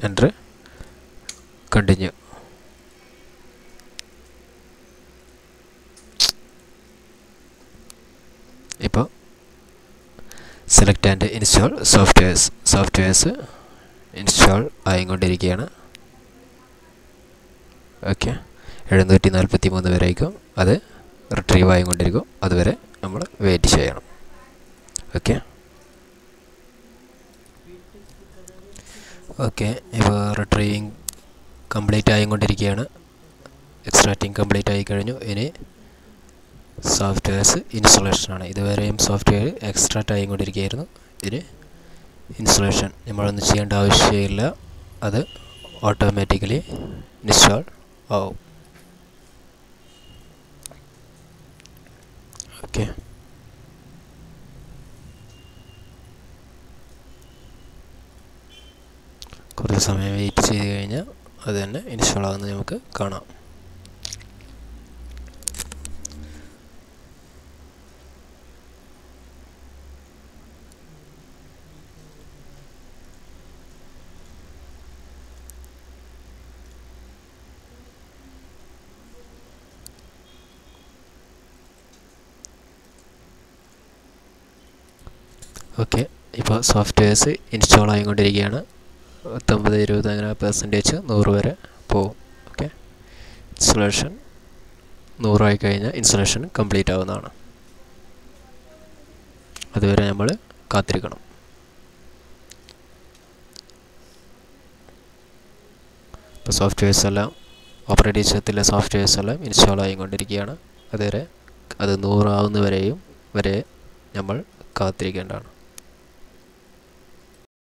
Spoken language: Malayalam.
Enter continue. ഇപ്പോൾ select and install softwares install ആയിക്കൊണ്ടിരിക്കുകയാണ്. ഓക്കെ, 743 വരേക്കും അത് റിട്രീവ് ആയിക്കൊണ്ടിരിക്കും. അതുവരെ നമ്മൾ വെയിറ്റ് ചെയ്യണം. ഓക്കെ ഇപ്പോൾ റിട്രീവിങ് കംപ്ലീറ്റ് ആയിക്കൊണ്ടിരിക്കുകയാണ്. എക്സ്ട്രാക്റ്റിംഗ് കംപ്ലീറ്റ് ആയിക്കഴിഞ്ഞു. ഇനി സോഫ്റ്റ്വെയർസ് ഇൻസ്റ്റലേഷനാണ്. ഇതുവരെയും സോഫ്റ്റ്വെയർ എക്സ്ട്രാക്റ്റ് ആയിക്കൊണ്ടിരിക്കുകയായിരുന്നു. ഇനി ഇൻസ്റ്റലേഷൻ നമ്മളൊന്നും ചെയ്യേണ്ട ആവശ്യമില്ല. അത് ഓട്ടോമാറ്റിക്കലി ഇൻസ്റ്റാൾ ആവും. ഓക്കെ, കുറച്ച് സമയം വെയിറ്റ് ചെയ്ത് കഴിഞ്ഞാൽ അത് തന്നെ ഇൻസ്റ്റാൾ ആകുന്നത് നമുക്ക് കാണാം. ഓക്കെ, ഇപ്പോൾ സോഫ്റ്റ്വെയർസ് ഇൻസ്റ്റാൾ ആയിക്കൊണ്ടിരിക്കുകയാണ്. 19, 20 അങ്ങനെ %, 100 വരെ പോവും. ഓക്കെ, ഇൻസ്റ്റലേഷൻ 100 ആയി കഴിഞ്ഞാൽ ഇൻസ്റ്റലേഷൻ കംപ്ലീറ്റ് ആവുന്നതാണ്. അതുവരെ നമ്മൾ കാത്തിരിക്കണം. ഇപ്പോൾ സോഫ്റ്റ്വെയർസ് എല്ലാം ഓപ്പറേറ്റിംഗ് സിസ്റ്റത്തിലെ സോഫ്റ്റ്വെയർസ് എല്ലാം ഇൻസ്റ്റാൾ ആയിക്കൊണ്ടിരിക്കുകയാണ്. അതുവരെ അത് 100 ആവുന്നവരെയും വരെ നമ്മൾ കാത്തിരിക്കേണ്ടതാണ്.